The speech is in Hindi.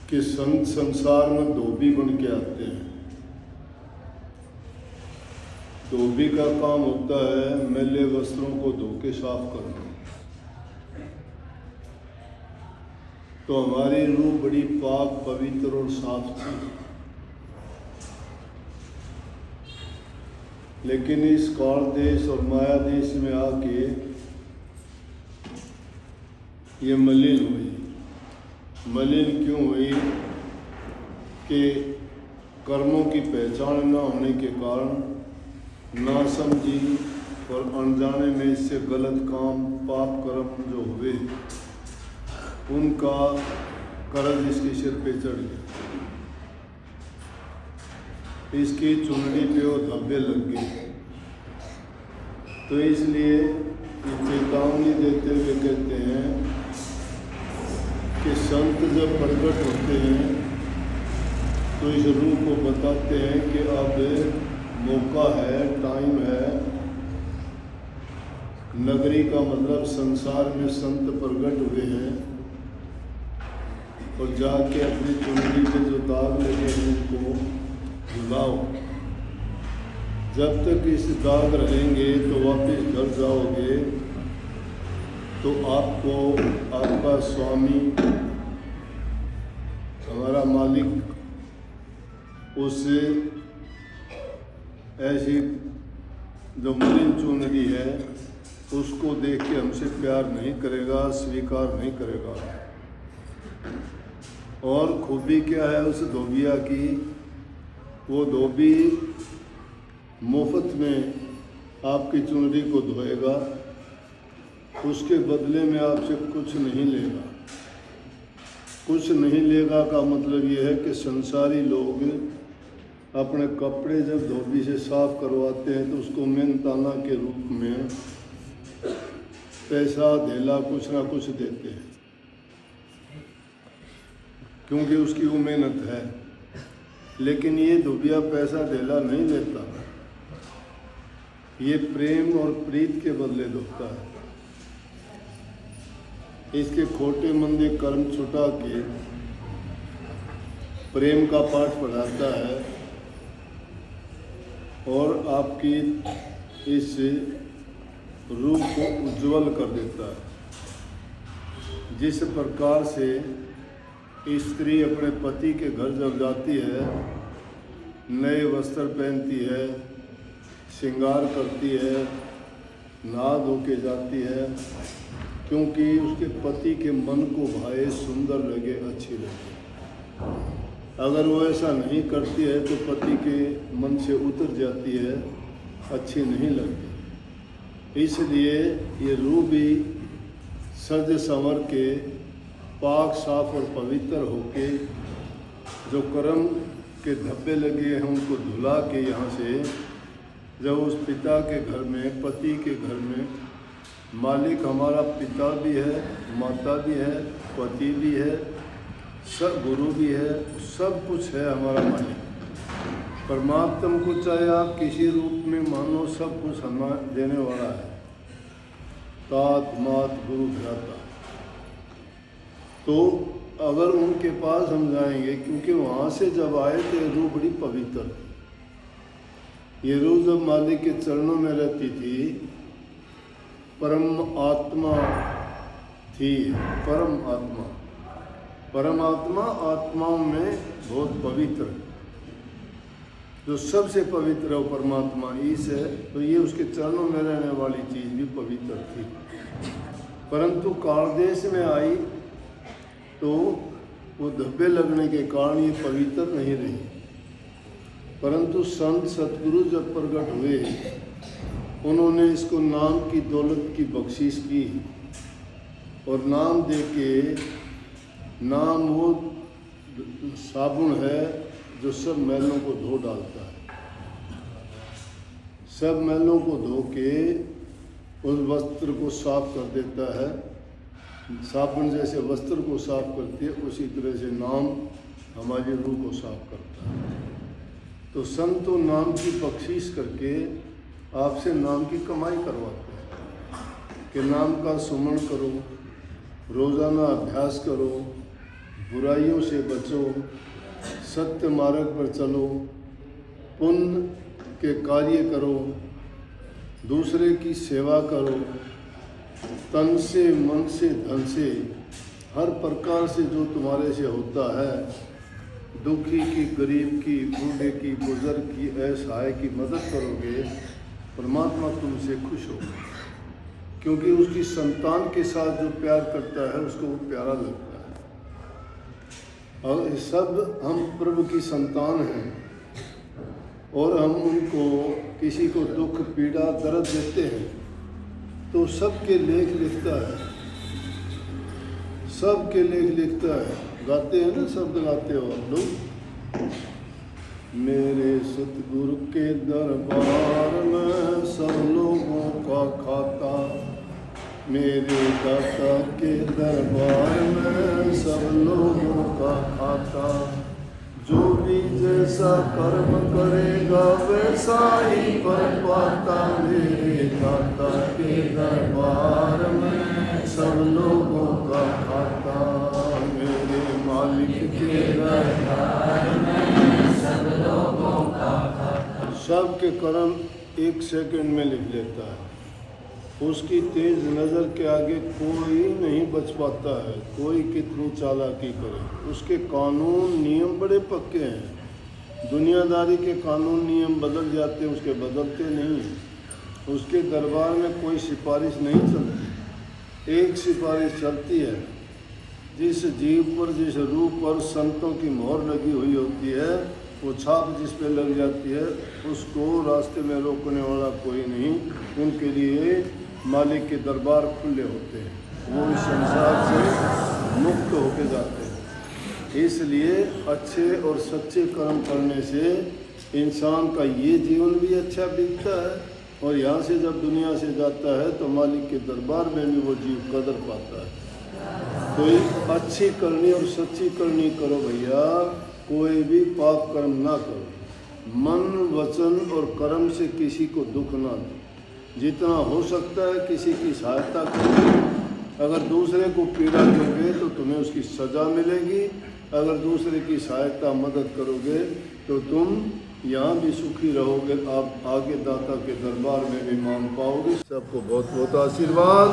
कि संत संसार में धोबी बन के आते हैं। धोबी का काम होता है मैले वस्त्रों को धो के साफ करना। तो हमारी रूह बड़ी पाक पवित्र और साफ थी, लेकिन इस काल देश और माया देश में आके ये मलिन हुई। मलिन क्यों हुई? कि कर्मों की पहचान न होने के कारण, ना समझी और अनजाने में इससे गलत काम पाप कर्म जो हुए उनका कर्ज इसके सिर पे चढ़ गया। इसकी चुनरी पे वो धब्बे लग गए। तो इसलिए ये चेतावनी देते हुए कहते हैं कि संत जब प्रकट होते हैं तो इस रूह को बताते हैं कि अब मौका है, टाइम है। नगरी का मतलब संसार में संत प्रकट हुए हैं और जाके अपनी चुनरी पे जो दाग लगे हैं उनको धुलाओ। जब तक इस दाग रहेंगे तो वापस घर जाओगे तो आपको आपका स्वामी, हमारा मालिक, उससे ऐसी जो मलिन चुनरी है उसको देख के हमसे प्यार नहीं करेगा, स्वीकार नहीं करेगा। और खूबी क्या है उस धोबिया की? वो धोबी मुफ्त में आपकी चुनरी को धोएगा, उसके बदले में आपसे कुछ नहीं लेगा। कुछ नहीं लेगा का मतलब ये है कि संसारी लोग अपने कपड़े जब धोबी से साफ करवाते हैं तो उसको मेहनताना के रूप में पैसा धेला कुछ ना कुछ देते हैं, क्योंकि उसकी वो मेहनत है। लेकिन ये धोबिया पैसा धेला नहीं लेता, ये प्रेम और प्रीत के बदले धोता है। इसके खोटे मंदे कर्म छुटा के प्रेम का पाठ पढ़ाता है और आपकी इस रूप को उज्जवल कर देता है। जिस प्रकार से स्त्री अपने पति के घर जब जाती है, नए वस्त्र पहनती है, श्रृंगार करती है, नहा धो के जाती है, क्योंकि उसके पति के मन को भाए, सुंदर लगे, अच्छी लगे। अगर वो ऐसा नहीं करती है तो पति के मन से उतर जाती है, अच्छी नहीं लगती। इसलिए ये रूह भी सज संवर के पाक साफ और पवित्र होके जो कर्म के धब्बे लगे हैं उनको धुला के यहाँ से जब उस पिता के घर में, पति के घर में, मालिक हमारा पिता भी है, माता भी है, पति भी है, सब गुरु भी है, सब कुछ है हमारा मालिक। परमात्मा को चाहे आप किसी रूप में मानो, सब कुछ हमारा देने वाला है। तात मात गुरु भ्राता। तो अगर उनके पास हम जाएंगे, क्योंकि वहाँ से जब आए तो ये रूह बड़ी पवित्र थी। ये रूह जब मालिक के चरणों में रहती थी, परम आत्मा थी। परम आत्मा, परमात्मा आत्माओं में बहुत पवित्र, जो सबसे पवित्र है वो परमात्मा ईश है। तो ये उसके चरणों में रहने वाली चीज़ भी पवित्र थी, परंतु कालदेश में आई तो वो धब्बे लगने के कारण ये पवित्र नहीं रही। परंतु संत सतगुरु जब प्रकट हुए, उन्होंने इसको नाम की दौलत की बख्शिश की और नाम दे के, नाम वो साबुन है जो सब मैलों को धो डालता है। सब मैलों को धो के उस वस्त्र को साफ कर देता है। साबुन जैसे वस्त्र को साफ करती है, उसी तरह से नाम हमारी रूह को साफ करता है। तो संत नाम की बख्शीश करके आपसे नाम की कमाई करवाते हैं कि नाम का सुमन करो, रोज़ाना अभ्यास करो, बुराइयों से बचो, सत्य मार्ग पर चलो, पुण्य के कार्य करो, दूसरे की सेवा करो, तन से, मन से, धन से, हर प्रकार से जो तुम्हारे से होता है, दुखी की, गरीब की, बूढ़े की, बुजुर्ग की, असहाय की मदद करोगे, परमात्मा तुमसे खुश होगा। क्योंकि उसकी संतान के साथ जो प्यार करता है उसको वो प्यारा लगता है। और सब हम प्रभु की संतान हैं और हम उनको किसी को दुख, पीड़ा, दर्द देते हैं तो सबके लेख लिखता है, सबके लेख लिखता है। गाते हैं ना, शब्द गाते हो आप लोग। मेरे सतगुरु के दरबार में सब लोगों का खाता, मेरे दाता के दरबार में सब लोगों का खाता, जो भी जैसा कर्म करेगा वैसा ही फल पाता, मेरे दाता के दरबार में सब लोगों का खाता, मेरे मालिक के दरबार में सब लोगों का खाता। सबके कर्म 1 सेकंड में लिख लेता है। उसकी तेज नज़र के आगे कोई नहीं बच पाता है, कोई कितनी चालाकी करे। उसके कानून नियम बड़े पक्के हैं। दुनियादारी के कानून नियम बदल जाते, उसके बदलते नहीं हैं। उसके दरबार में कोई सिफारिश नहीं चलती, एक सिफारिश चलती है। जिस जीव पर, जिस रूप पर संतों की मोहर लगी हुई होती है, वो छाप जिस पे लग जाती है, उसको रास्ते में रोकने वाला कोई नहीं। उनके लिए मालिक के दरबार खुले होते हैं, वो इस संसार से मुक्त होके जाते हैं। इसलिए अच्छे और सच्चे कर्म करने से इंसान का ये जीवन भी अच्छा बीतता है और यहाँ से जब दुनिया से जाता है तो मालिक के दरबार में भी वो जीव कदर पाता है। तो अच्छी करनी और सच्ची करनी करो भैया, कोई भी पाप कर्म ना करो। मन, वचन और कर्म से किसी को दुख ना दो। जितना हो सकता है किसी की सहायता करो। अगर दूसरे को पीड़ा दोगे तो तुम्हें उसकी सज़ा मिलेगी। अगर दूसरे की सहायता, मदद करोगे तो तुम यहाँ भी सुखी रहोगे, आप आगे दाता के दरबार में भी मान पाओगे। सबको बहुत बहुत आशीर्वाद।